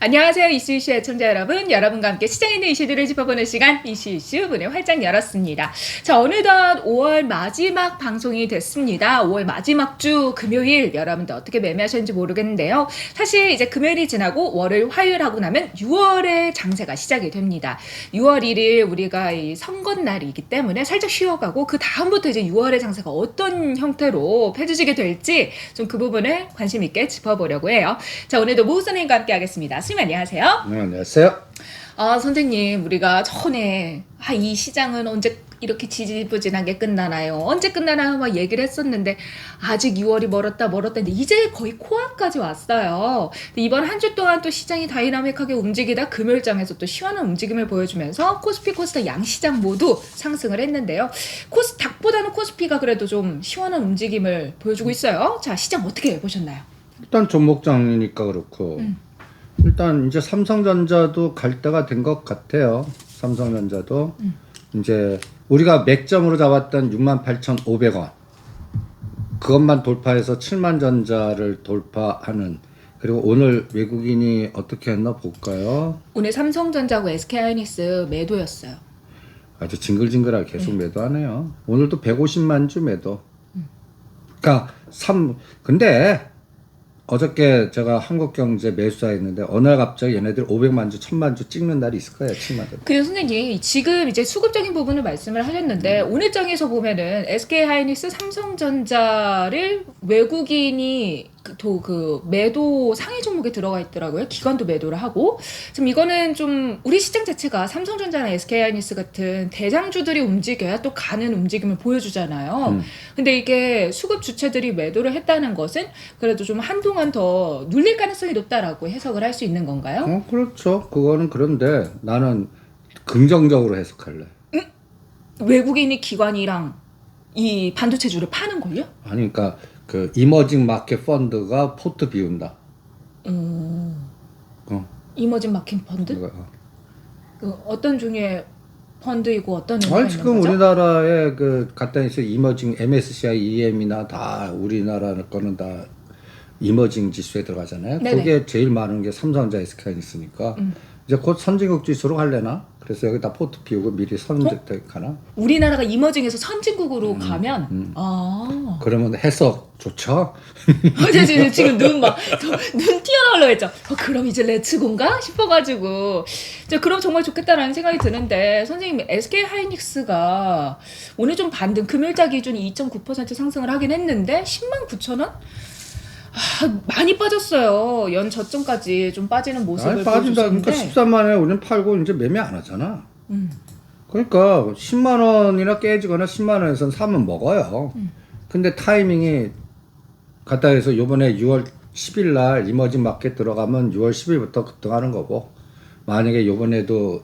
안녕하세요. 이슈이슈 애청자 여러분. 여러분과 함께 시장에 있는 이슈들을 짚어보는 시간 이슈이슈 문을 활짝 열었습니다. 자, 어느덧 5월 마지막 방송이 됐습니다. 5월 마지막 주 금요일 여러분들 어떻게 매매하셨는지 모르겠는데요. 사실 이제 금요일이 지나고 월요일, 화요일 하고 나면 6월의 장세가 시작이 됩니다. 6월 1일 우리가 이 선거날이기 때문에 살짝 쉬어가고 그 다음부터 이제 6월의 장세가 어떤 형태로 펼쳐지게 될지 좀 그 부분을 관심 있게 짚어보려고 해요. 자, 오늘도 모 선생님과 함께 하겠습니다. 선생님 안녕하세요. 네, 안녕하세요. 선생님 우리가 전에 이 시장은 언제 이렇게 지지부진하게 끝나나요? 언제 끝나나요? 막 얘기를 했었는데 아직 6월이 멀었다 했는데 이제 거의 코앞까지 왔어요. 이번 한 주 동안 또 시장이 다이나믹하게 움직이다 금요일장에서 또 시원한 움직임을 보여주면서 코스피, 코스닥 양시장 모두 상승을 했는데요. 닭보다는 코스피가 그래도 좀 시원한 움직임을 보여주고 있어요. 자, 시장 어떻게 보셨나요? 일단 종목장이니까 그렇고 일단 이제 삼성전자도 갈 때가 된 것 같아요. 삼성전자도 이제 우리가 맥점으로 잡았던 68,500원 그것만 돌파해서 7만 전자를 돌파하는, 그리고 오늘 외국인이 어떻게 했나 볼까요? 오늘 삼성전자하고 SK하이닉스 매도였어요. 아주 징글징글하게 계속 매도하네요. 오늘도 150만 주 매도. 그러니까 근데 어저께 제가 한국경제 매수사 했는데 어느 날 갑자기 얘네들 500만 주, 1000만 주 찍는 날이 있을 거예요. 7만 주. 그리고 선생님 지금 이제 수급적인 부분을 말씀을 하셨는데 오늘 장에서 보면은 SK하이닉스, 삼성전자를 외국인이 그 매도 상위 종목에 들어가 있더라고요. 기관도 매도를 하고. 지금 이거는 좀 우리 시장 자체가 삼성전자나 SK하이닉스 같은 대장주들이 움직여야 또 가는 움직임을 보여주잖아요. 근데 이게 수급 주체들이 매도를 했다는 것은 그래도 좀 한동안 더 눌릴 가능성이 높다라고 해석을 할 수 있는 건가요? 그렇죠. 그거는 그런데 나는 긍정적으로 해석할래. 외국인이 기관이랑 이 반도체주를 파는 걸요? 아니, 그러니까 그 이머징 마켓 펀드가 포트 비운다. 이머징 마켓 펀드? 그 어떤 종류의 펀드이고 어떤 의미가 있는 지금 거죠? 우리나라에 그 갖다 있어 이머징 MSCI EM이나 다 우리나라 거는 다 이머징 지수에 들어가잖아요. 네네. 그게 제일 많은 게 삼성전자, SK하이닉스니까 이제 곧 선진국 지수로 갈래나? 그래서 여기다 포트 비우고 미리 선택하나? 우리나라가 이머징에서 선진국으로 가면 그러면 해석 좋죠? 지금 눈 튀어나오려고 했죠. 그럼 이제 레츠고인가 싶어가지고 그럼 정말 좋겠다라는 생각이 드는데 선생님 SK 하이닉스가 오늘 좀 반등 금요일자 기준 2.9% 상승을 하긴 했는데 109,000원? 많이 빠졌어요. 연 저점까지 좀 빠지는 모습을 빠진다. 보여주셨는데 그러니까 13만원에 우리는 팔고 이제 매매 안 하잖아. 그러니까 10만원이나 깨지거나 10만원에선 사면 먹어요. 근데 타이밍이 갖다 해서 요번에 6월 10일 날 이머징 마켓 들어가면 6월 10일부터 급등하는 거고, 만약에 요번에도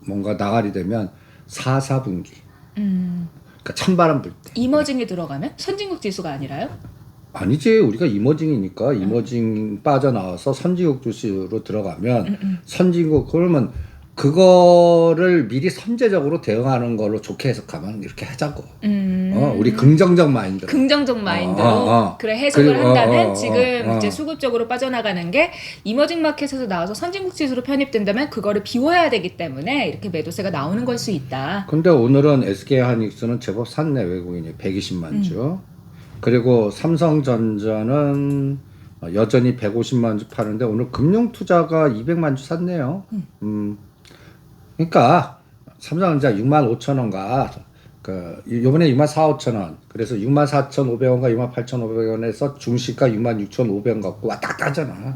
뭔가 나가리 되면 4분기. 그러니까 찬바람 불 때. 이머징에 들어가면 선진국 지수가 아니라요? 아니지, 우리가 이머징이니까 이머징 빠져나와서 선진국 주식으로 들어가면 선진국, 그러면 그거를 미리 선제적으로 대응하는 걸로 좋게 해석하면 이렇게 하자고. 우리 긍정적 마인드로. 긍정적 마인드로 그래 해석을 그리고, 한다면 지금 이제 수급적으로 빠져나가는 게 이머징 마켓에서 나와서 선진국 지수로 편입된다면 그거를 비워야 되기 때문에 이렇게 매도세가 나오는 걸 수 있다. 근데 오늘은 SK하이닉스는 제법 샀네, 외국인이 120만 주. 그리고 삼성전자는 여전히 150만 주 파는데 오늘 금융투자가 200만 주 샀네요. 그러니까 삼성전자 65,000원과 요번에 64,500원, 그래서 64,500원과 68,500원에서 중시가 66,500원 갖고 왔다 갔다 하잖아.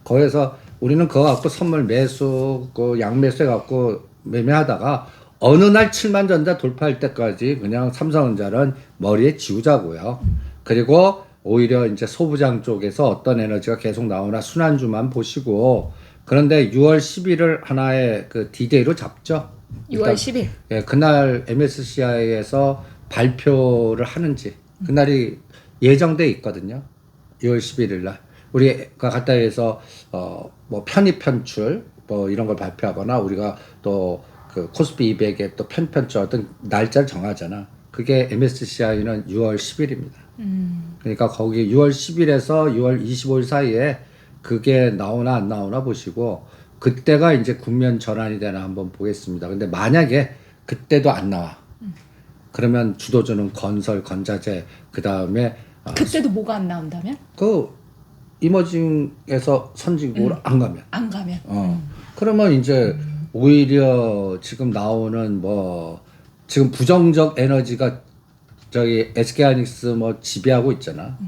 거기서 우리는 그거 갖고 선물 매수, 양매수 해갖고 매매하다가 어느 날 7만 전자 돌파할 때까지 그냥 삼성전자는 머리에 지우자고요. 그리고 오히려 이제 소부장 쪽에서 어떤 에너지가 계속 나오나 순환주만 보시고, 그런데 6월 10일을 하나의 그 디데이로 잡죠. 6월 10일. 예, 그날 MSCI에서 발표를 하는지 그날이 예정돼 있거든요. 6월 11일 날 우리가 갖다 해서 뭐 편입 편출 뭐 이런 걸 발표하거나 우리가 또 그 코스피 200에 또 편출 어떤 날짜를 정하잖아. 그게 MSCI는 6월 10일입니다. 그러니까 거기 6월 10일에서 6월 25일 사이에 그게 나오나 안 나오나 보시고, 그때가 이제 국면 전환이 되나 한번 보겠습니다. 근데 만약에 그때도 안 나와. 그러면 주도주는 건설, 건자재, 그 다음에 그때도 뭐가 안 나온다면? 그 이머징에서 선진국으로 안 가면. 안 가면. 그러면 이제 오히려 지금 나오는 뭐 지금 부정적 에너지가 저기 SK하이닉스 뭐 지배하고 있잖아.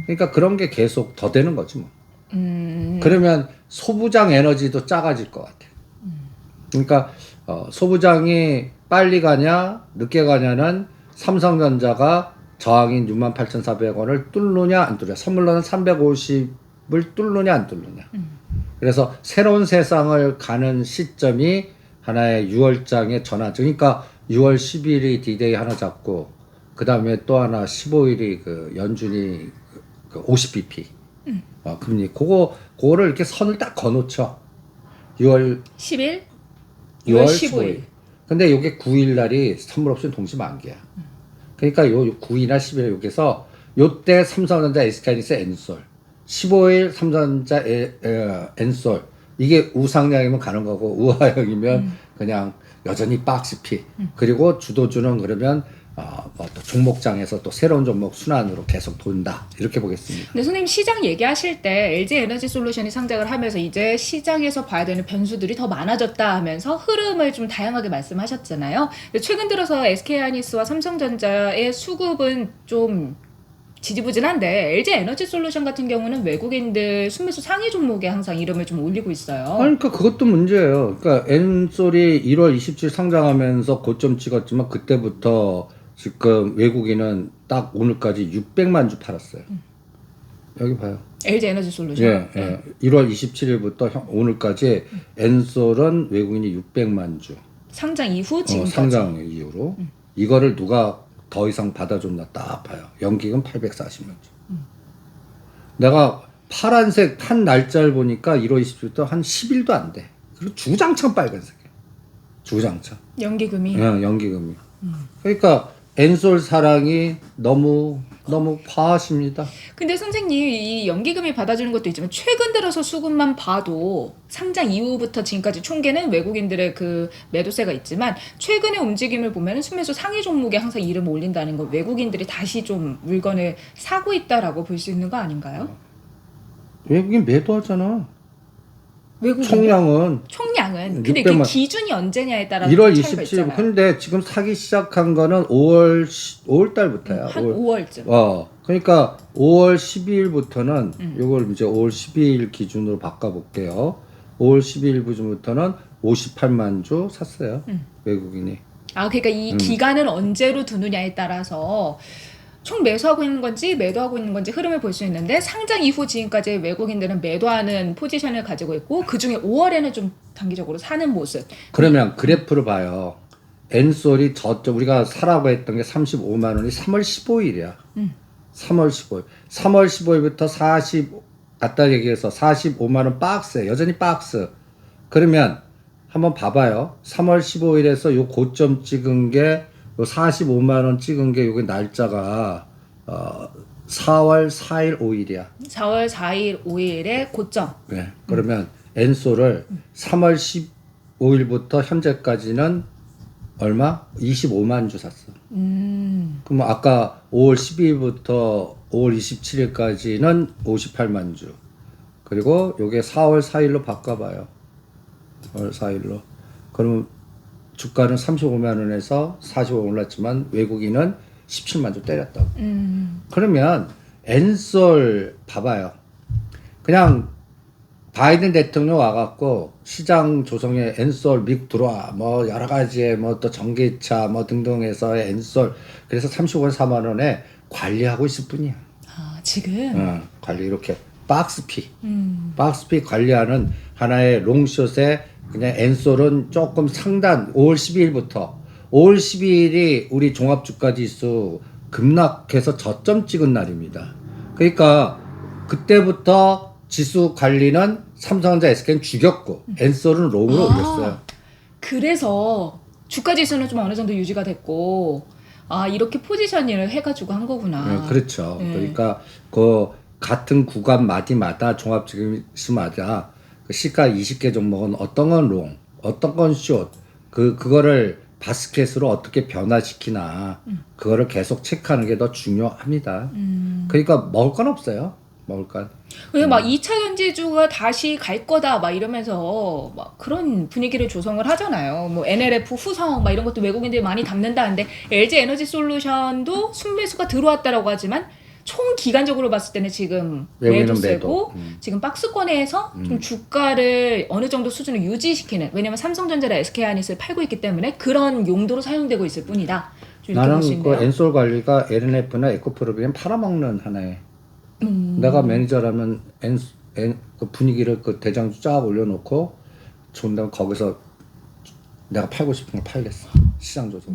그러니까 그런 게 계속 더 되는 거지 뭐. 그러면 소부장 에너지도 작아질 것 같아. 그러니까 소부장이 빨리 가냐 늦게 가냐는 삼성전자가 저항인 68,400원을 뚫느냐 안 뚫느냐, 선물로는 350을 뚫느냐 안 뚫느냐. 그래서 새로운 세상을 가는 시점이 하나의 6월장의 전환. 그러니까 6월 10일이 D-Day 하나 잡고 그 다음에 또 하나 15일이 그 연준이 그 50bp 금리. 그거를 이렇게 선을 딱 거놓죠. 6월 10일? 6월 15일. 15일. 근데 요게 9일 날이 선물 옵션 동시 만기야. 그러니까 요 9일이나 10일 여기서 요때 삼성전자 SK하이닉스 엔솔 15일 삼성전자 엔솔 이게 우상향이면 가는 거고 우하향이면 그냥 여전히 박스피. 그리고 주도주는 그러면 또 종목장에서 또 새로운 종목 순환으로 계속 돈다 이렇게 보겠습니다. 근데 선생님 시장 얘기하실 때 LG 에너지 솔루션이 상장을 하면서 이제 시장에서 봐야 되는 변수들이 더 많아졌다 하면서 흐름을 좀 다양하게 말씀하셨잖아요. 근데 최근 들어서 SK하이닉스와 삼성전자의 수급은 좀 지지부진한데 LG 에너지 솔루션 같은 경우는 외국인들 순매수 상위 종목에 항상 이름을 좀 올리고 있어요. 그러니까 그것도 문제예요. 그러니까 엔솔이 1월 27일 상장하면서 고점 찍었지만 그때부터 지금 외국인은 딱 오늘까지 600만 주 팔았어요. 여기 봐요. LG 에너지 솔루션. 예, 예. 1월 27일부터 오늘까지 엔솔은 외국인이 600만 주. 상장 이후 지금까지. 상장 이후로. 이거를 누가 더 이상 받아줬나 딱 봐요. 연기금 840만 주. 내가 파란색 한 날짜를 보니까 1월 27일부터 한 10일도 안 돼. 그리고 주장창 빨간색이야. 주장창. 연기금이. 연기금이. 그러니까 엔솔 사랑이 너무 과하십니다. 근데 선생님 이 연기금이 받아주는 것도 있지만 최근 들어서 수급만 봐도 상장 이후부터 지금까지 총계는 외국인들의 그 매도세가 있지만 최근의 움직임을 보면 순매수 상위 종목에 항상 이름을 올린다는 거 외국인들이 다시 좀 물건을 사고 있다라고 볼 수 있는 거 아닌가요? 외국인 매도하잖아. 외국인 총량은 근데 그 600만. 기준이 언제냐에 따라 1월 차이가 27일. 있잖아요. 근데 지금 사기 시작한 거는 5월 달부터야. 한 5월쯤. 그러니까 5월 12일부터는 요걸 이제 5월 12일 기준으로 바꿔 볼게요. 5월 12일 기준부터는 58만 주 샀어요. 외국인이. 그러니까 이 기간을 언제로 두느냐에 따라서 총 매수하고 있는 건지 매도하고 있는 건지 흐름을 볼 수 있는데 상장 이후 지금까지 외국인들은 매도하는 포지션을 가지고 있고 그중에 5월에는 좀 단기적으로 사는 모습. 그러면 그래프를 봐요. 엔솔이 저쪽 우리가 사라고 했던 게 35만 원이 3월 15일이야. 3월 15일. 3월 15일부터 40 얘기해서 45만 원 박스에 여전히 박스. 그러면 한번 봐봐요. 3월 15일에서 요 고점 찍은 게 요 45만 원 찍은 게 요게 날짜가 4월 4일 5일이야. 4월 4일 5일에 고점. 네. 그러면 엔솔을 3월 15일부터 현재까지는 얼마? 25만 주 샀어. 그럼 아까 5월 12일부터 5월 27일까지는 58만 주. 그리고 요게 4월 4일로 바꿔봐요. 4월 4일로. 그러면 주가는 35만 원에서 45원 올랐지만 외국인은 17만 주 때렸다고. 그러면 엔솔 봐봐요. 그냥 바이든 대통령 와갖고 시장 조성에 엔솔 미국 들어와 뭐 여러 가지의 뭐 또 전기차 뭐 등등해서 엔솔 그래서 35원 4만 원에 관리하고 있을 뿐이야. 지금. 관리 이렇게 박스피 관리하는 하나의 롱숏에 그냥 엔솔은 조금 상단 5월 12일부터 5월 12일이 우리 종합주가지수 급락해서 저점 찍은 날입니다. 그러니까 그때부터 지수 관리는 삼성전자 SK는 죽였고 엔솔은 롱으로 올렸어요. 그래서 주가 지수는 좀 어느 정도 유지가 됐고 이렇게 포지셔닝을 해가지고 한 거구나. 그렇죠. 그러니까 그 같은 구간 마디마다 종합지수마다 그 시가 20개 종목은 어떤 건 롱, 어떤 건 숏, 그거를 바스켓으로 어떻게 변화시키나 그거를 계속 체크하는 게 더 중요합니다. 그러니까 먹을 건 없어요. 먹을 건. 그래서 막 2차 전지주가 다시 갈 거다 막 이러면서 막 그런 분위기를 조성을 하잖아요. 뭐 NLF 후성 막 이런 것도 외국인들이 많이 담는다는데 LG 에너지 솔루션도 순매수가 들어왔다라고 하지만 총 기간적으로 봤을 때는 지금 외국인은 매도세고 매도. 지금 박스권에서 좀 주가를 어느 정도 수준을 유지시키는, 왜냐면 삼성전자랑 SK하이닉스를 팔고 있기 때문에 그런 용도로 사용되고 있을 뿐이다. 좀 이렇게 볼 수 나는 그 있네요. 엔솔 관리가 LNF나 에코프로비엔 팔아먹는 하나의 내가 매니저라면 그 분위기를 그 대장주 쫙 올려놓고 좋은데 거기서 내가 팔고 싶은 걸 팔겠어. 시장 조정.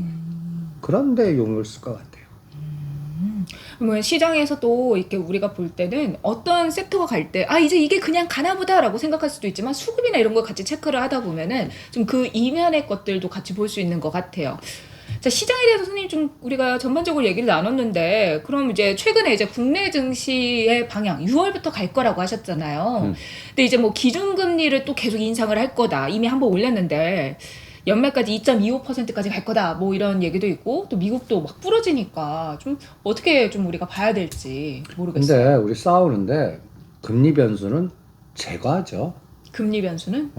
그런데 용을 쓸 것 같아요. 뭐 시장에서 또 이렇게 우리가 볼 때는 어떤 섹터가 갈 때 이제 이게 그냥 가나보다라고 생각할 수도 있지만 수급이나 이런 걸 같이 체크를 하다 보면은 좀 그 이면의 것들도 같이 볼 수 있는 것 같아요. 자, 시장에 대해서 선생님 좀 우리가 전반적으로 얘기를 나눴는데, 그럼 이제 최근에 이제 국내 증시의 방향 6월부터 갈 거라고 하셨잖아요. 근데 이제 뭐 기준금리를 또 계속 인상을 할 거다. 이미 한번 올렸는데 연말까지 2.25%까지 갈 거다. 뭐 이런 얘기도 있고, 또 미국도 막 부러지니까 좀 어떻게 좀 우리가 봐야 될지 모르겠어요. 근데 우리 싸우는데 금리 변수는 제거하죠. 금리 변수는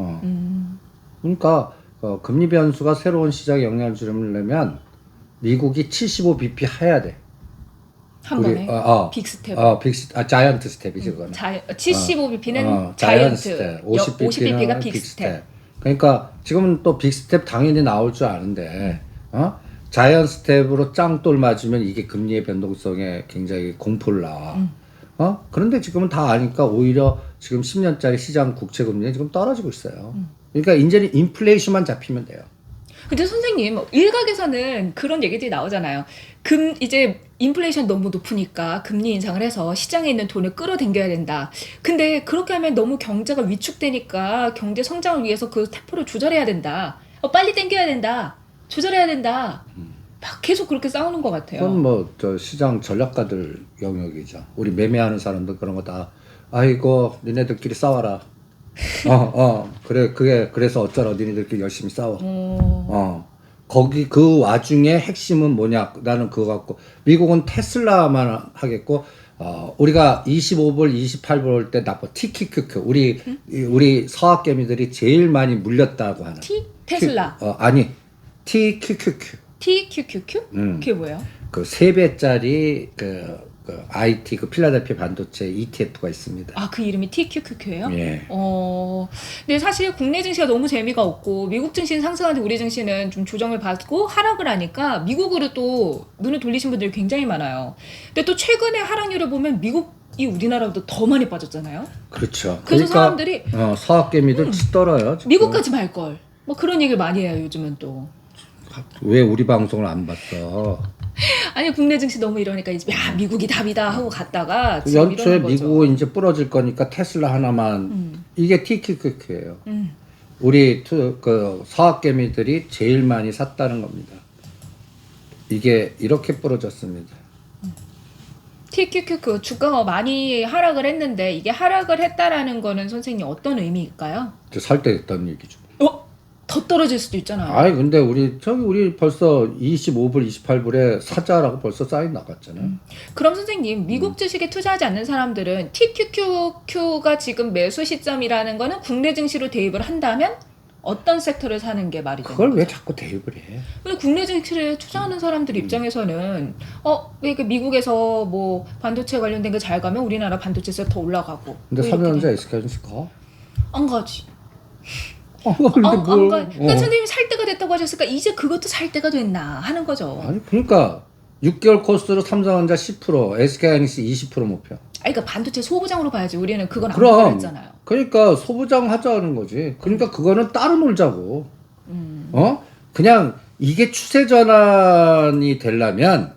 그러니까 금리 변수가 새로운 시장에 영향을 주려면 미국이 75bp 해야 돼. 한 우리, 번에 빅스텝. 자이언트 스텝이지 그거는. 75bp는 자이언트 자이언트, 스텝, 50bp는 50bp가 빅스텝. 그러니까 지금은 또 빅스텝 당연히 나올 줄 아는데 자이언트 스텝으로 짱돌 맞으면 이게 금리의 변동성에 굉장히 공포를 낳아. 그런데 지금은 다 아니까 오히려 지금 10년짜리 시장 국채 금리는 지금 떨어지고 있어요. 그러니까 이제는 인플레이션만 잡히면 돼요. 근데 선생님, 일각에서는 그런 얘기들이 나오잖아요. 이제 인플레이션 너무 높으니까 금리 인상을 해서 시장에 있는 돈을 끌어당겨야 된다. 근데 그렇게 하면 너무 경제가 위축되니까 경제 성장을 위해서 그 템포를 조절해야 된다. 빨리 당겨야 된다. 조절해야 된다. 막 계속 그렇게 싸우는 것 같아요. 그건 뭐 저 시장 전략가들 영역이죠. 우리 매매하는 사람들 그런 거 다 아이고 니네들끼리 싸워라. 그래 그래서 어쩌라 니네들끼리 열심히 싸워. 거기 그 와중에 핵심은 뭐냐? 나는 그거 갖고 미국은 테슬라만 하겠고 우리가 25불, 28불 올 때 나빠 TQQQ 우리 서학개미들이 제일 많이 물렸다고 하는 테슬라. 아니 TQQQ TQQQ? 그게 뭐예요? 그 3배짜리 그 IT 그 필라델피아 반도체 ETF가 있습니다. 그 이름이 TQQQ예요? 예. 근데 사실 국내 증시가 너무 재미가 없고 미국 증시는 상승하는데 우리 증시는 좀 조정을 받고 하락을 하니까 미국으로 또 눈을 돌리신 분들이 굉장히 많아요. 근데 또 최근에 하락률을 보면 미국이 우리나라보다 더 많이 빠졌잖아요. 그렇죠. 그래서 그러니까 사람들이 서학개미들 떨어요. 지금. 미국까지 말 걸. 뭐 그런 얘기를 많이 해요, 요즘은 또. 왜 우리 방송을 안 봤어? 아니 국내 증시 너무 이러니까 이제 미국이 답이다 하고 갔다가 지금 연초에 이러는 거죠. 미국은 이제 부러질 거니까 테슬라 하나만 이게 TQQQ예요. 우리 그 서학개미들이 제일 많이 샀다는 겁니다. 이게 이렇게 부러졌습니다. TQQQ 주가가 많이 하락을 했는데 이게 하락을 했다라는 거는 선생님 어떤 의미일까요? 살 때 했던 얘기죠. 더 떨어질 수도 있잖아요. 근데 우리 벌써 25불, 28불에 사자라고 벌써 사인 나갔잖아요. 그럼 선생님, 미국 주식에 투자하지 않는 사람들은 TQQQ가 지금 매수 시점이라는 거는 국내 증시로 대입을 한다면 어떤 섹터를 사는 게 말이 되는 그걸 거죠? 왜 자꾸 대입을 해? 근데 국내 증시를 투자하는 사람들 입장에서는 왜 이렇게 미국에서 뭐 반도체 관련된 게 잘 가면 우리나라 반도체 섹터 올라가고. 근데 뭐 이렇게 삼성전자 되는 SK하이닉스 가? 안 가지. 근데 안 뭘? 가. 그러니까 선생님이 살 때가 됐다고 하셨으니까 이제 그것도 살 때가 됐나 하는 거죠. 아니 그러니까 6개월 코스로 삼성전자 10%, SK하이닉스 20% 목표. 그러니까 반도체 소부장으로 봐야지. 우리는 그건 안 그럼 했잖아요. 그러니까 소부장 하자는 거지. 그러니까 그거는 따로 놀자고. 그냥 이게 추세 전환이 되려면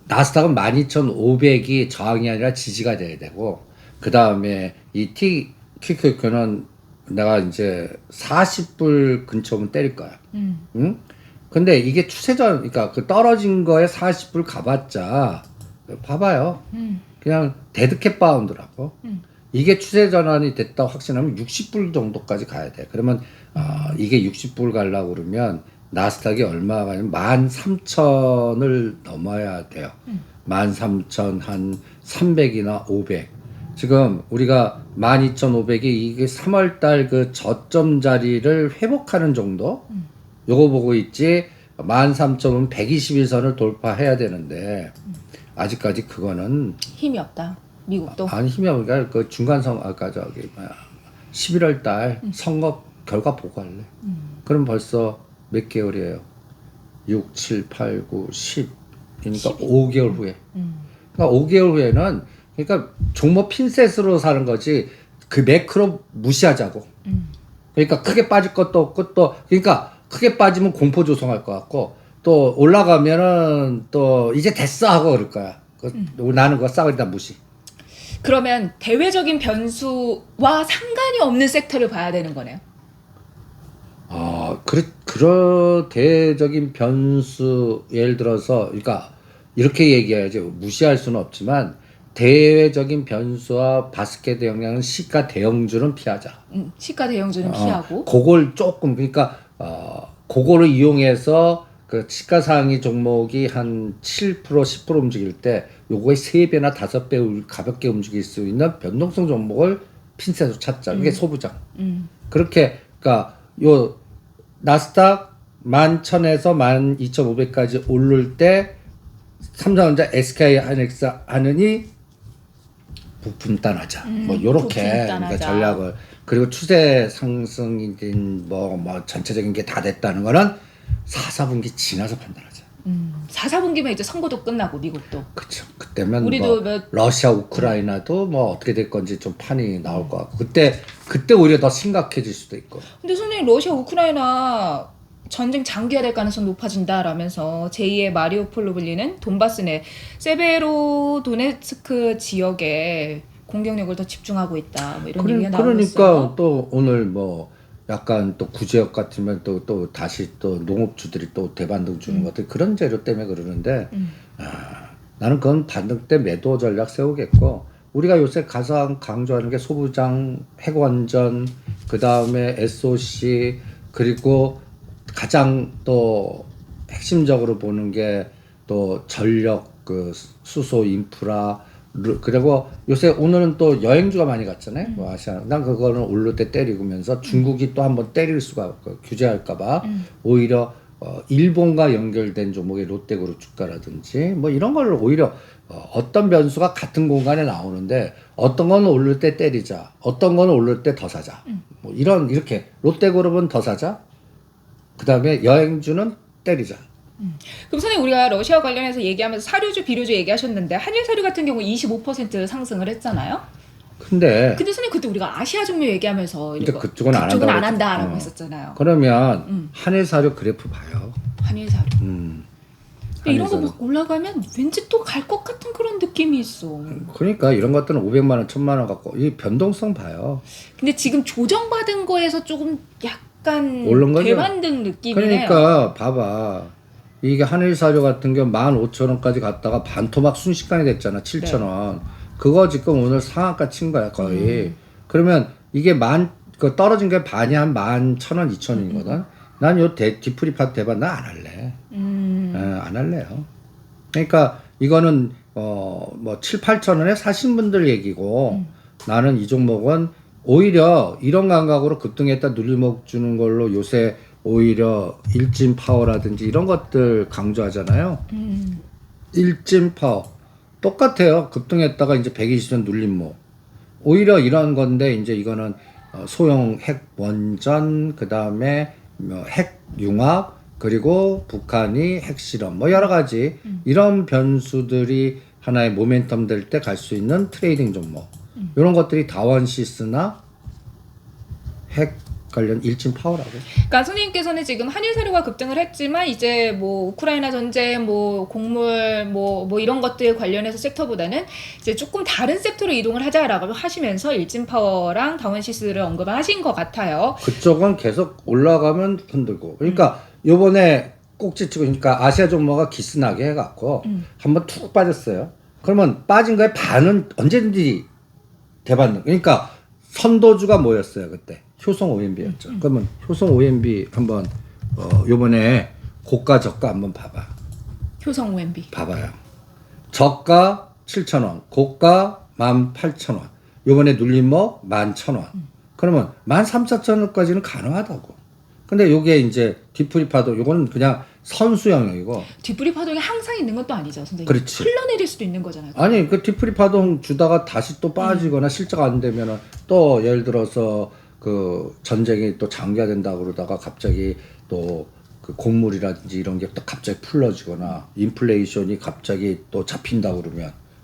나스닥은 12,500이 저항이 아니라 지지가 돼야 되고 그 다음에 이 TQQQ는 내가 이제 40불 근처면 때릴 거야. 응? 근데 이게 추세전, 그러니까 그 떨어진 거에 40불 가봤자, 봐봐요. 그냥 데드캣 바운드라고. 이게 추세 전환이 됐다 확신하면 60불 정도까지 가야 돼. 그러면 이게 60불 가려고 그러면 나스닥이 얼마가 가냐면 13,000을 넘어야 돼요. 13,000 한 300이나 500. 지금 우리가 12,500이 이게 3월달 그 저점 자리를 회복하는 정도? 요거 보고 있지. 13,000은 121선을 돌파해야 되는데 아직까지 그거는 힘이 없다. 미국도. 아니 힘이 없으니까 그 중간선 아까 저기 뭐야 11월 달 선거 결과 보고할래. 그럼 벌써 몇 개월이에요? 6, 7, 8, 9, 10. 그러니까 5개월 후에. 그러니까 5개월 후에는 그러니까 종목 핀셋으로 사는 거지 그 매크로 무시하자고. 그러니까 크게 빠질 것도 없고 또 그러니까 크게 빠지면 공포 조성할 것 같고 또 올라가면은 또 이제 됐어 하고 그럴 거야. 나는 그거 싸우다 무시. 그러면 대외적인 변수와 상관이 없는 섹터를 봐야 되는 거네요. 그런 대적인 변수 예를 들어서 그러니까 이렇게 얘기해야지 무시할 수는 없지만 대외적인 변수와 바스켓 영향은 시가 대형주는 피하자. 시가 대형주는 피하고. 그걸 조금 그러니까 그거를 이용해서 그 시가상위 종목이 한 7% 10% 움직일 때 요거의 3배나 5배 가볍게 움직일 수 있는 변동성 종목을 핀셋으로 찾자. 그게 소부장. 그렇게 그러니까 요 나스닥 11,000에서 12,500까지 오를 때 삼성전자, SK 하이닉스 하느니 부품 단하자. 뭐 요렇게 그러니까 전략을 그리고 추세 상승이든 뭐 전체적인 게 다 됐다는 거는 4, 4분기 지나서 판단하자. 4, 4분기면 이제 선거도 끝나고 미국도. 그렇죠. 그때면 우리도 뭐 러시아, 우크라이나도 뭐 어떻게 될 건지 좀 판이 나올 것 같고 그때 오히려 더 심각해질 수도 있고. 근데 선생님 러시아, 우크라이나 전쟁 장기화될 가능성 높아진다라면서 제2의 마리오폴로 불리는 돈바스 내 세베로도네츠크 지역에 공격력을 더 집중하고 있다. 뭐 이런 얘기가 나오고 있어요. 그러니까 또 오늘 뭐 약간 또 구제역 같으면 또 다시 또 농업주들이 또 대반등 주는 것들 그런 재료 때문에 그러는데 나는 그건 반등 때 매도 전략 세우겠고 우리가 요새 가장 강조하는 게 소부장, 핵원전, 그 다음에 SOC 그리고 가장 또 핵심적으로 보는 게 또 전력 그 수소 인프라 그리고 요새 오늘은 또 여행주가 많이 갔잖아요. 뭐 아시아. 난 그거는 오를 때 때리면서 중국이 또 한번 때릴 수가 없고 규제할까봐 오히려 일본과 연결된 종목의 롯데그룹 주가라든지 뭐 이런 걸 오히려 어떤 변수가 같은 공간에 나오는데 어떤 거는 오를 때 때리자, 어떤 거는 오를 때 더 사자. 뭐 이렇게 롯데그룹은 더 사자. 그 다음에 여행주는 때리자. 그럼 선생님 우리가 러시아 관련해서 얘기하면서 사료주, 비료주 얘기하셨는데 한일사료 같은 경우 25% 상승을 했잖아요. 근데 선생님 그때 우리가 아시아 종료 얘기하면서 근데 그쪽은 안 한다라고 했었잖아요. 그러면 한일사료 그래프 봐요. 한일사료. 이런 거 한일사료. 막 올라가면 왠지 또 갈 것 같은 그런 느낌이 있어. 그러니까 이런 것들은 500만 원, 1000만 원 갖고 이 변동성 봐요. 근데 지금 조정받은 거에서 조금 약간 오른 거죠? 대반등 느낌이네요. 그러니까 봐봐. 이게 한일사료 같은 경우 15,000원까지 갔다가 반토막 순식간에 됐잖아. 7,000원. 그거 지금 오늘 상한가 친 거야 거의. 그러면 이게 그 떨어진 게 반이 한 11,000원, 2,000원이거든. 난 요 디프리팟 대반 나 안 할래. 안 할래요. 그러니까 이거는 뭐 7, 8,000원에 사신 분들 얘기고 나는 이 종목은 오히려 이런 감각으로 급등했다 눌림목 주는 걸로 요새 오히려 일진 파워라든지 이런 것들 강조하잖아요. 일진 파워 똑같아요. 급등했다가 이제 120선 눌림목. 오히려 이런 건데 이제 이거는 소형 핵 원전 그 다음에 핵 융합 그리고 북한이 핵실험 뭐 여러 가지 이런 변수들이 하나의 모멘텀 될 때 갈 수 있는 트레이딩 종목. 이런 것들이 다원시스나 핵 관련 일진 파워라고. 그러니까 선생님께서는 지금 한일사료가 급등을 했지만 이제 뭐 우크라이나 전쟁, 뭐 곡물, 뭐 이런 것들 관련해서 섹터보다는 이제 조금 다른 섹터로 이동을 하자라고 하시면서 일진파워랑 다원시스를 언급하신 것 같아요. 그쪽은 계속 올라가면 흔들고. 그러니까 요번에 꼭지치고 그러니까 아시아 종목가 기스나게 해갖고 한번 툭 빠졌어요. 그러면 빠진 거에 반은 언제든지 대받는. 그러니까 선도주가 뭐였어요 그때? 효성 OMB였죠. 그러면 효성 OMB 한번 요번에 고가 저가 한번 봐봐. 효성 OMB. 봐봐요. 저가 7,000원, 고가 18,000원. 요번에 눌린 뭐 11,000원. 그러면 13,400원까지는 가능하다고. 근데 요게 이제 뒤풀이 파동, 요거는 그냥 선수 영역이고. 뒤풀이 파동이 항상 있는 것도 아니죠, 선생님. 그렇지. 흘러내릴 수도 있는 거잖아요. 아니, 그 뒤풀이 파동 주다가 다시 또 빠지거나 실적 안 되면은 또 예를 들어서 그 전쟁이 또 장기화된다 그러다가 갑자기 또 그 곡물이라든지 이런 게 또 갑자기 풀러지거나 인플레이션이 갑자기 또 잡힌다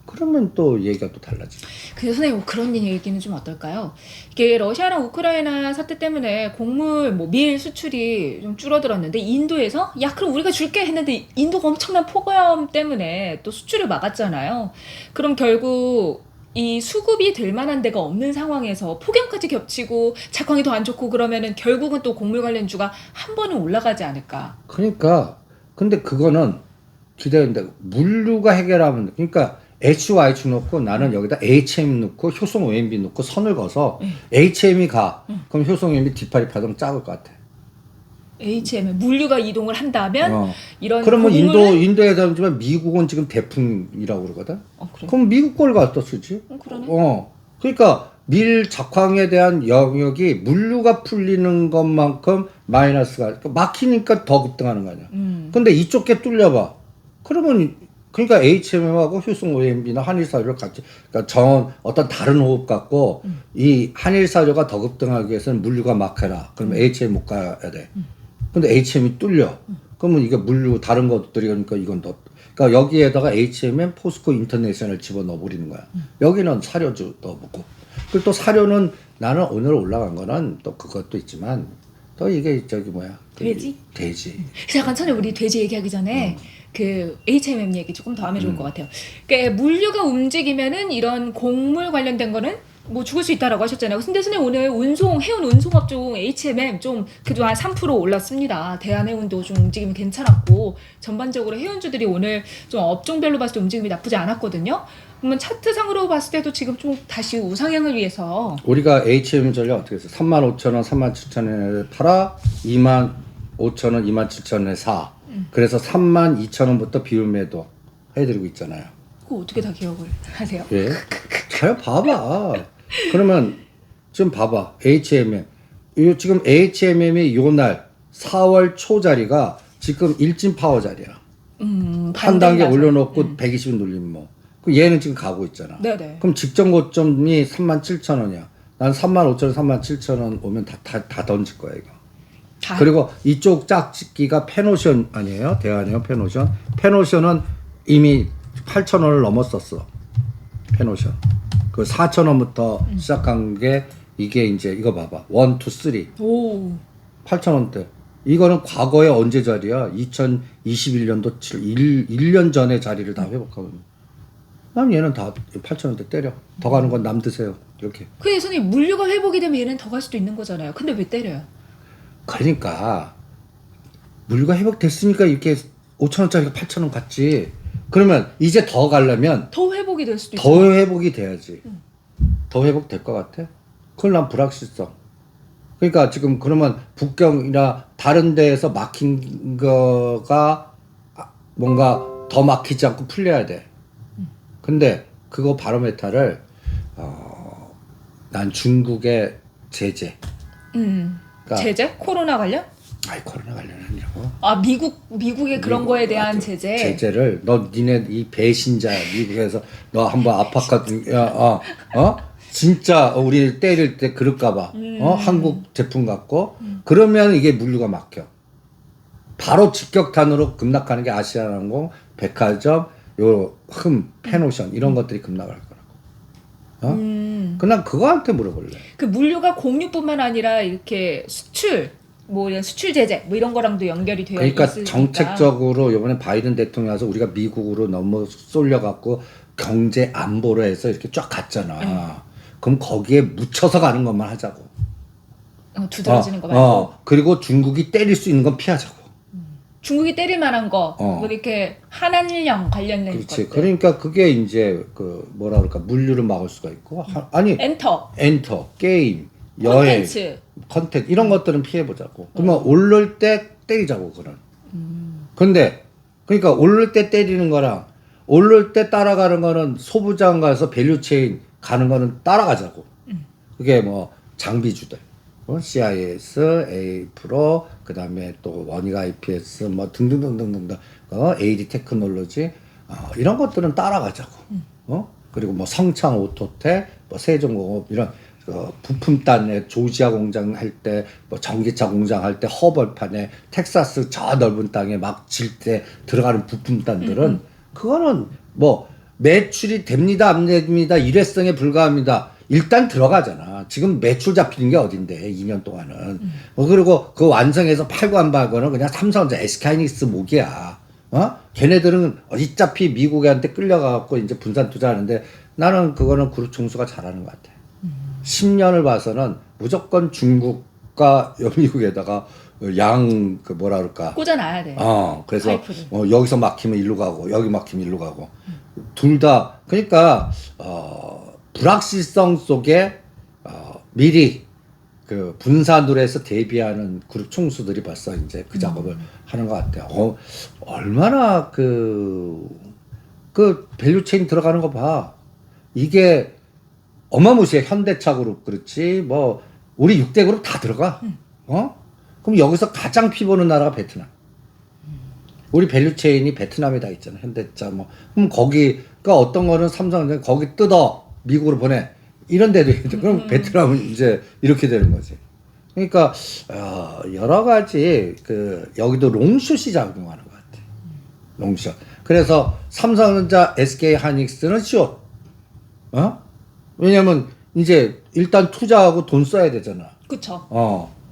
그러면 또 얘기가 또 달라지죠. 근데 선생님 그런 얘기는 좀 어떨까요? 이게 러시아랑 우크라이나 사태 때문에 곡물 밀 수출이 좀 줄어들었는데 인도에서 야 그럼 우리가 줄게 했는데 인도가 엄청난 폭염 때문에 또 수출을 막았잖아요. 그럼 결국 이 수급이 될 만한 데가 없는 상황에서 폭염까지 겹치고 작황이 더 안 좋고 그러면은 결국은 또 곡물 관련주가 한 번은 올라가지 않을까. 그러니까 근데 그거는 기대는데 물류가 해결하면 그러니까 HY축 넣고 나는 여기다 HM 넣고 효성 OMB 넣고 선을 그어서 HM이 가. 그럼 효성 OMB 뒷팔이 파동 작을 것 같아. HM 물류가 이동을 한다면 이런 그러면 곡물은- 인도에서 지만 미국은 지금 대풍이라고 그러거든. 그래. 그럼 미국 걸 갖다 쓰지. 그러네. 그러니까 밀 작황에 대한 영역이 물류가 풀리는 것만큼 마이너스가 그러니까 막히니까 더 급등하는 거 아니야. 근데 이쪽 게 뚫려봐. 그러면 그러니까 HMM하고 효성 OMB나 한일사료를 같이 그러니까 어떤 다른 호흡 갖고 이 한일사료가 더 급등하기 위해서는 물류가 막혀라. 그러면 HM 못 가야 돼. 근데 HM이 뚫려. 그러면 이게 물류 다른 것들이 그러니까 이건 더 그러니까 여기에다가 HMM 포스코 인터내셔널 집어넣어 버리는 거야. 여기는 사료주 넣어보고. 그리고 또 사료는 나는 오늘 올라간 거는 또 그것도 있지만 또 이게 저기 뭐야? 돼지? 돼지. 잠깐 전에 우리 돼지 얘기하기 전에 그 HMM 얘기 조금 더 하면 좋을 것 같아요. 그러니까 물류가 움직이면은 이런 곡물 관련된 거는 뭐 죽을 수 있다라고 하셨잖아요. 근데 선생님 오늘 해운 운송업종 HMM 좀 그래도 한 3% 올랐습니다. 대한해운도 좀 움직임이 괜찮았고 전반적으로 해운주들이 오늘 좀 업종별로 봤을 때 움직임이 나쁘지 않았거든요. 그러면 차트상으로 봤을 때도 지금 좀 다시 우상향을 위해서 우리가 HM 전략 어떻게 했어? 35,000원, 37,000원에 팔아, 25,000원, 27,000원에 사. 그래서 32,000원부터 비율 매도 해드리고 있잖아요. 그거 어떻게 다 기억을 하세요? 예? 잘 봐봐. 그러면 지금 봐봐. HMM. 지금 HMM이 요날 4월 초 자리가 지금 일진 파워 자리야. 한 단계 반등이라서. 올려놓고 120은 눌림 뭐. 그 얘는 지금 가고 있잖아. 네네. 그럼 직전 고점이 37,000원이야. 난 35,000원, 37,000원 오면 다 던질 거야, 이거. 다. 그리고 이쪽 짝짓기가 페노션 아니에요? 대안이에요, 페노션. 페노션은 이미 8,000원을 넘었었어. 페노션. 그 4,000원부터 시작한 게 이게 이제 이거 봐봐. 1, 2, 3. 오. 8,000원대. 이거는 과거에 언제 자리야? 2021년도 1년 전의 자리를 다 회복하거든요. 난 얘는 다 8,000원대 때려. 더 가는 건 남 드세요. 이렇게. 근데 선생님 물류가 회복이 되면 얘는 더 갈 수도 있는 거잖아요. 근데 왜 때려요? 그러니까 물류가 회복됐으니까 이렇게 5,000원짜리가 8,000원 갔지. 그러면 이제 더 가려면 더 회복이 될 수도 더 있어요. 회복이 돼야지. 더 회복될 것 같아? 그걸 난 불확실성. 그러니까 지금 그러면 북경이나 다른 데에서 막힌 거가 뭔가 더 막히지 않고 풀려야 돼. 근데 그거 바로메타를 난 중국의 제재. 그러니까 제재? 코로나 관련? 아이 코로나 관련 아니라고. 아 미국의 그런 거에 대한 제재. 제재를 니네 이 배신자 미국에서 너 한번 진짜 우리 때릴 때 그럴까봐 한국 제품 갖고 그러면 이게 물류가 막혀. 바로 직격탄으로 급락하는 게 아시아나항공, 백화점, 페노션 이런 것들이 급락을 할 거라고. 그냥 그거한테 물어볼래. 그 물류가 공유뿐만 아니라 이렇게 수출 뭐 이런 수출 제재 뭐 이런 거랑도 연결이 되어 그러니까 있으니까. 정책적으로 이번에 바이든 대통령이 와서 우리가 미국으로 너무 쏠려갖고 경제 안보로 해서 이렇게 쫙 갔잖아. 그럼 거기에 묻혀서 가는 것만 하자고. 두드러지는 거 말고. 그리고 중국이 때릴 수 있는 건 피하자고. 중국이 때릴 만한 거, 어. 뭐 이렇게 한한령 관련된 그렇지. 것들. 그러니까 그게 이제 그 뭐라 그럴까 물류를 막을 수가 있고 아니 엔터, 게임, 여행, 콘텐츠. 컨텐츠 이런 것들은 피해 보자고. 그러면 오를 때 때리자고 그런. 근데 그러니까 오를 때 때리는 거랑 오를 때 따라가는 거는 소부장 가서 밸류체인 가는 거는 따라가자고. 그게 뭐 장비주들. CIS, A 프로, 그 다음에 또 원익 IPS, 뭐 등등등등등등, AD 테크놀로지, 이런 것들은 따라가자고. 그리고 뭐 성창 오토텍, 뭐 세종공업 이런 부품단에 조지아 공장 할 때, 뭐 전기차 공장 할 때 허벌판에 텍사스 저 넓은 땅에 막 질 때 들어가는 부품단들은 그거는 뭐 매출이 됩니다, 안 됩니다, 일회성에 불과합니다. 일단 들어가잖아. 지금 매출 잡히는 게 어딘데 2년 동안은. 그리고 그 완성해서 팔고 안 팔고는 그냥 삼성전자, SK하이닉스 목이야. 걔네들은 어차피 미국한테 끌려가갖고 이제 분산 투자하는데 나는 그거는 그룹 총수가 잘하는 것 같아. 10년을 봐서는 무조건 중국과 미국에다가 그 뭐라 그럴까. 꽂아놔야 돼. 그래서 파이프를. 여기서 막히면 일로 가고 여기 막히면 일로 가고 둘 다 그러니까 불확실성 속에 미리 그 분산으로 해서 대비하는 그룹 총수들이 벌써 이제 그 작업을 하는 것 같아요. 얼마나 그 밸류체인 들어가는 거 봐. 이게 어마무시해. 현대차 그룹 그렇지 뭐 우리 6대 그룹 다 들어가. 그럼 여기서 가장 피 보는 나라가 베트남. 우리 밸류체인이 베트남에 다 있잖아. 현대차 뭐. 그럼 거기가 어떤 거는 삼성전자 거기 뜯어 미국으로 보내. 이런 데도 있죠. 그럼 베트남은 이제 이렇게 되는 거지. 그러니까 여러 가지 여기도 롱숏이 작용하는 것 같아. 롱숏. 그래서 삼성전자, SK 하이닉스는 숏. 왜냐면 이제 일단 투자하고 돈 써야 되잖아. 그쵸.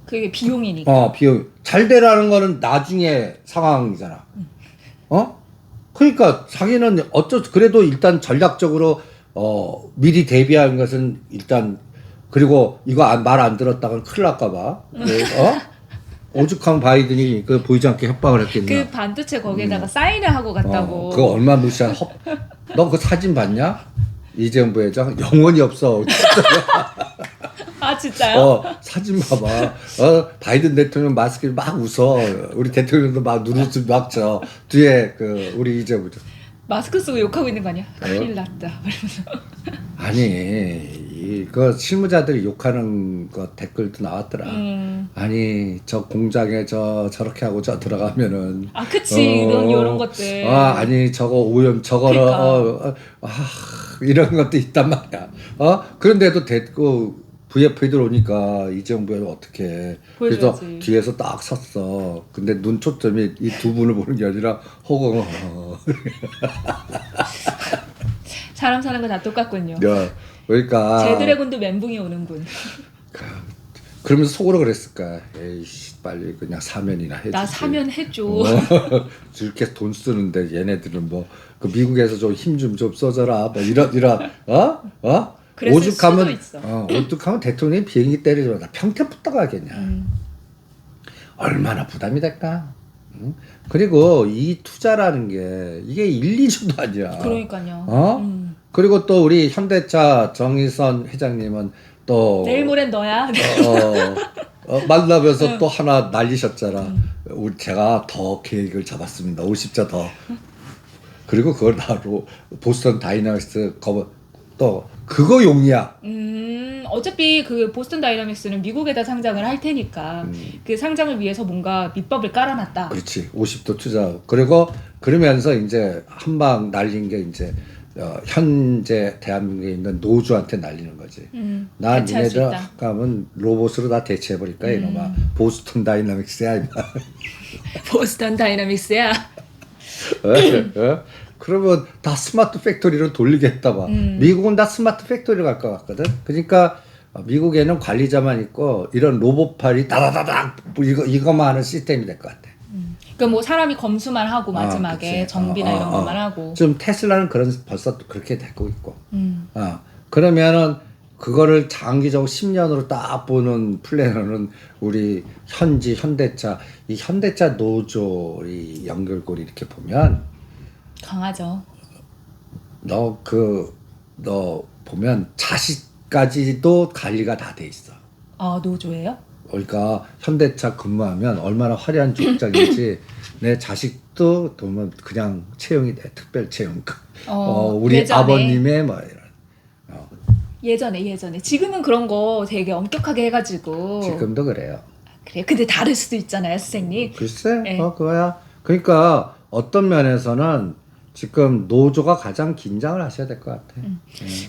그게 비용이니까. 비용. 잘 되라는 거는 나중에 상황이잖아. 그러니까 자기는 그래도 일단 전략적으로 미리 대비하는 것은 일단 그리고 이거 말 안 들었다가 큰일 날까봐. 오죽하면 바이든이 그 보이지 않게 협박을 했겠냐. 그 반도체 거기에다가 사인을 하고 갔다고. 그거 얼마 무시한 너 그 사진 봤냐? 이재용 부회장 영혼이 없어. 아 진짜요? 사진 봐봐. 바이든 대통령 마스크를 막 웃어. 우리 대통령도 막 누르스 막 쳐. 뒤에 우리 이재용 부회장. 마스크 쓰고 욕하고 있는 거 아니야? 큰일 났다. 이러면서. 아니, 그 실무자들이 욕하는 거 댓글도 나왔더라. 아니, 저 공장에 저렇게 하고 저 들어가면은. 그치. 이런 것들. 아니, 저거 오염, 저거를, 그러니까. 이런 것도 있단 말이야. 그런데도 VF들 오니까 이재용 부회장 어떻게 그래서 뒤에서 딱 섰어. 근데 눈 초점이 이 두 분을 보는 게 아니라 허공을. 사람 사는 거 다 똑같군요. 그러니까 제드래곤도 멘붕이 오는군. 그러면서 속으로 그랬을까. 에이씨 빨리 그냥 사면이나 해주지. 나 사면 해줘. 이렇게 돈 쓰는데 얘네들은 뭐 그 미국에서 좀 힘 좀 써줘라. 뭐 이런 오죽하면 대통령이 비행기 때리지 마. 평택 붙어 가겠냐. 얼마나 부담이 될까. 그리고 이 투자라는 게 이게 1, 2주도 아니야. 그러니까요. 그리고 또 우리 현대차 정의선 회장님은 또 내일 모레는 너야. 만나면서 또 하나 날리셨잖아. 제가 더 계획을 잡았습니다. 50자 더. 그리고 그걸 나로 보스턴 다이나믹스 또 그거 용이야. 어차피 그 보스턴 다이나믹스는 미국에다 상장을 할 테니까 그 상장을 위해서 뭔가 밑밥을 깔아놨다. 그렇지. 50도 투자. 그리고 그러면서 이제 한 방 날린 게 이제 현재 대한민국에 있는 노주한테 날리는 거지. 나 니네들 가면 로봇으로 다 대체해버릴까 이놈아. 보스턴 다이나믹스야 이놈아. 보스턴 다이나믹스야. 그러면 다 스마트 팩토리로 돌리겠다 봐. 미국은 다 스마트 팩토리로 갈 것 같거든. 그러니까 미국에는 관리자만 있고 이런 로봇팔이 다다다닥 이거만 하는 시스템이 될 것 같아. 그러니까 뭐 사람이 검수만 하고 마지막에 정비나 이런 것만 하고. 좀 테슬라는 벌써 그렇게 되고 있고. 그러면은 그거를 장기적으로 10년으로 딱 보는 플래너는 우리 현대차, 이 현대차 노조 이 연결고리 이렇게 보면 강하죠. 너 보면 자식까지도 관리가 다 돼 있어. 아, 노조예요? 그러니까 현대차 근무하면 얼마나 화려한 조직장인지 내 자식도 보면 그냥 채용이 돼. 특별 채용. 우리 예전에. 아버님의 뭐 이런. 예전에. 지금은 그런 거 되게 엄격하게 해가지고. 지금도 그래요. 그래요. 근데 다를 수도 있잖아요, 선생님. 글쎄, 네. 그거야. 그러니까 어떤 면에서는 지금 노조가 가장 긴장을 하셔야 될 것 같아.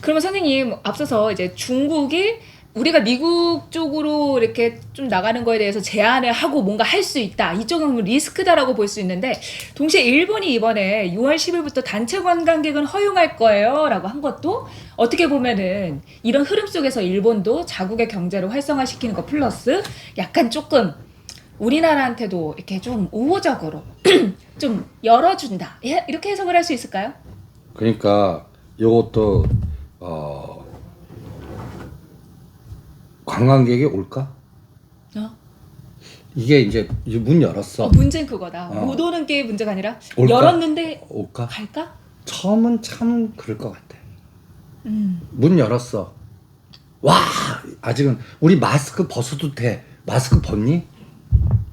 그러면 선생님, 앞서서 이제 중국이 우리가 미국 쪽으로 이렇게 좀 나가는 거에 대해서 제한을 하고 뭔가 할 수 있다. 이쪽은 리스크다라고 볼 수 있는데, 동시에 일본이 이번에 6월 10일부터 단체 관광객은 허용할 거예요. 라고 한 것도 어떻게 보면은 이런 흐름 속에서 일본도 자국의 경제를 활성화시키는 거 플러스 약간 조금 우리나라한테도 이렇게 좀 우호적으로 좀 열어준다. 이렇게 해석을 할 수 있을까요? 그러니까 이것도 관광객이 올까? 이게 이제 문 열었어. 문제는 그거다. 못 오는 게 문제가 아니라 올까? 열었는데 올까? 갈까? 처음은 참 그럴 것 같아. 문 열었어. 와, 아직은 우리 마스크 벗어도 돼. 마스크 벗니?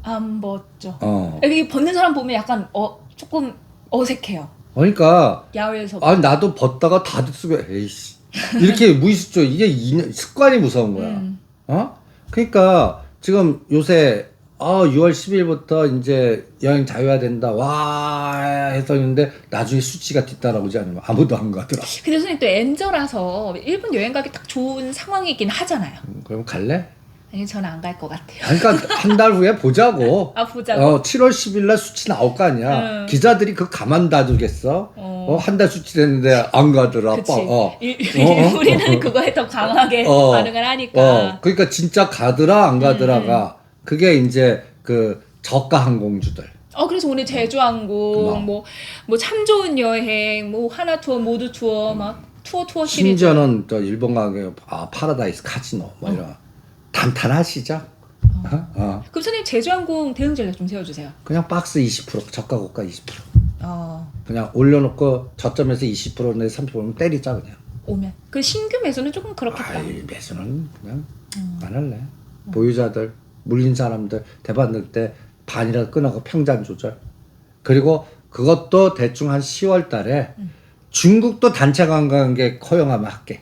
안 벗죠. 어. 여기 벗는 사람 보면 약간 조금 어색해요. 그러니까 야외에서. 나도 벗다가 다들 쓰고 에이씨 이렇게 무의식적 이게 습관이 무서운 거야. 그러니까 지금 요새 6월 10일부터 이제 여행 자유화된다 와 해서 있는데 나중에 수치가 뒤따라오지 않으면 아무도 안 가더라. 근데 선생님 또 엔저라서 일본 여행 가기 딱 좋은 상황이긴 하잖아요. 그럼 갈래? 아니 저는 안 갈 것 같아요. 그러니까 한 달 후에 보자고. 보자고. 7월 10일 날 수치 나올 거 아니야. 기자들이 그거 가만 놔두겠어? 한 달 수치 됐는데 안 가더라. 그치. 우리는 그거에 더 강하게 반응을 하니까. 그러니까 진짜 가더라 안 가더라가 그게 이제 그 저가 항공주들. 그래서 오늘 제주항공 뭐 참 좋은 여행 뭐 하나 투어 모두 투어 막 투어 시리즈. 심지어는 저 일본 가게 파라다이스 카지노 뭐 이런 단단하시죠? 그럼 선생님 제주항공 대응 전략 좀 세워주세요. 그냥 박스 20% 저가 고가 20%. 그냥 올려놓고 저점에서 20% 내 30%면 때리자 그냥. 오면 그 신규 매수는 조금 그렇겠다. 매수는 그냥 안 할래. 보유자들 물린 사람들 대받을 때 반이라도 끊어고 평단 조절. 그리고 그것도 대충 한 10월 달에 중국도 단체 관광객 허용하면 할게.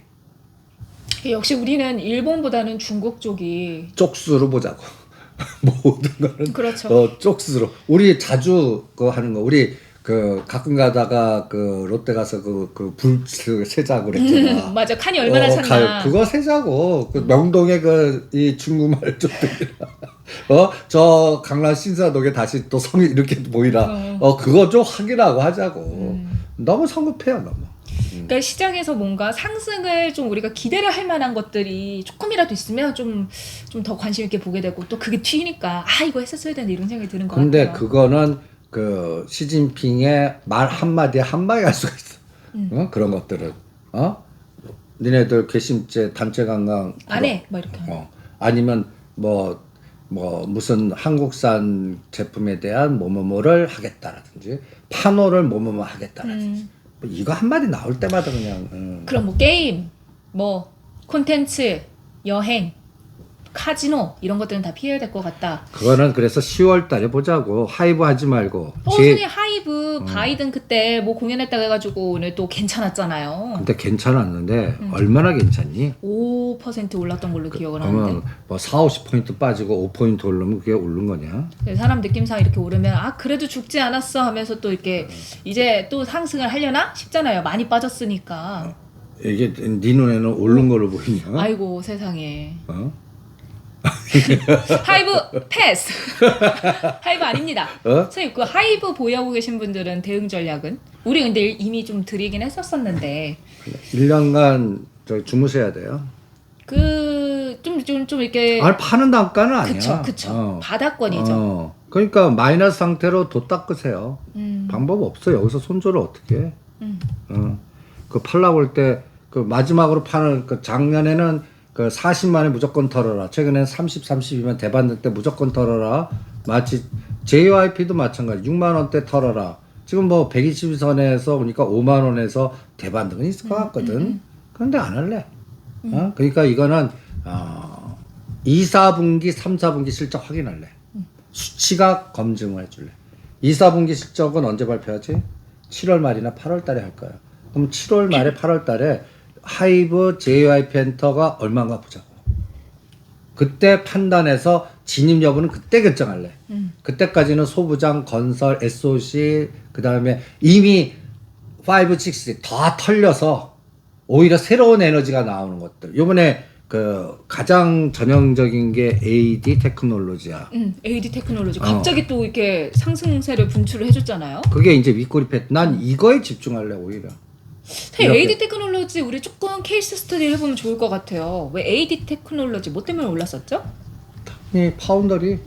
역시 우리는 일본보다는 중국 쪽이 쪽수로 보자고. 모든 거는 그렇죠. 쪽수로. 우리 자주 그거 하는 거. 우리 그 가끔 가다가 그 롯데 가서 불 세자고 그랬잖아. 맞아. 칸이 얼마나 찼나. 그거 세자고. 그 명동에 이 중국말 쪽들이라. 저 강남 신사동에 다시 또 성이 이렇게 보이라. 그거 좀 확인하고 하자고. 너무 성급해요, 너무. 그러니까 시장에서 뭔가 상승을 좀 우리가 기대를 할 만한 것들이 조금이라도 있으면 좀 더 관심 있게 보게 되고 또 그게 튀니까 이거 했었어야 되는데 이런 생각이 드는 것 근데 같아요. 그거는 그 시진핑의 말 한마디에 한 방에 할 수가 있어. 그런 것들은. 니네들 괘씸죄 단체 관광 안 해. 뭐 이렇게. 아니면 뭐 무슨 한국산 제품에 대한 뭐뭐뭐를 하겠다라든지 판호를 뭐뭐뭐 하겠다라든지 이거 한마디 나올 때마다 그냥 그럼 뭐 게임, 뭐 콘텐츠, 여행, 카지노 이런 것들은 다 피해야 될 것 같다. 그거는 그래서 10월 달에 보자고. 하이브 하지 말고. 선생님 하이브 바이든 그때 뭐 공연했다고 해가지고 오늘 또 괜찮았잖아요. 근데 괜찮았는데 얼마나 괜찮니? 5% 올랐던 걸로 기억을 하는데. 그러면 뭐 4, 50포인트 빠지고 5포인트 오르면 그게 오른 거냐? 사람 느낌상 이렇게 오르면 그래도 죽지 않았어 하면서 또 이렇게 이제 또 상승을 하려나 싶잖아요. 많이 빠졌으니까. 이게 네 눈에는 오른 걸로 보이냐? 아이고 세상에. 하이브 패스. 하이브 아닙니다. 선생님 그 하이브 보유하고 계신 분들은 대응 전략은? 우리 근데 이미 좀 드리긴 했었었는데 1년간 주무셔야 돼요. 좀 이렇게 파는 단가는 아니야. 그쵸. 바닥권이죠. 그러니까 마이너스 상태로 도 닦으세요. 방법 없어. 여기서 손절을 어떻게 해? 그 팔라고 할 때 그 마지막으로 판을 그 작년에는 그 40만에 무조건 털어라. 최근에는 30이면 대반등 때 무조건 털어라. 마치 JYP도 마찬가지. 6만 원대 털어라. 지금 뭐 120선에서 보니까 5만 원에서 대반등은 있을 것 같거든. 그런데 안 할래. 그러니까 이거는 2, 4분기, 3, 4분기 실적 확인할래. 수치가 검증을 해줄래. 2, 4분기 실적은 언제 발표하지? 7월 말이나 8월 달에 할 거야. 그럼 7월 말에 8월 달에 하이브, JYP 엔터가 얼마인가 보자고. 그때 판단해서 진입 여부는 그때 결정할래. 그때까지는 소부장, 건설, SOC, 그 다음에 이미 5, 6 다 털려서 오히려 새로운 에너지가 나오는 것들. 요번에 그 가장 전형적인 게 AD 테크놀로지야. AD 테크놀로지 갑자기 또 이렇게 상승세를 분출을 해줬잖아요. 그게 이제 윗꼬리 패. 난 이거에 집중할래 오히려. 이렇게. AD 테크놀로지 우리 조금 케이스 스터디를 해보면 좋을 것 같아요. 왜 AD 테크놀로지 뭐 때문에 올랐었죠? 이 파운더리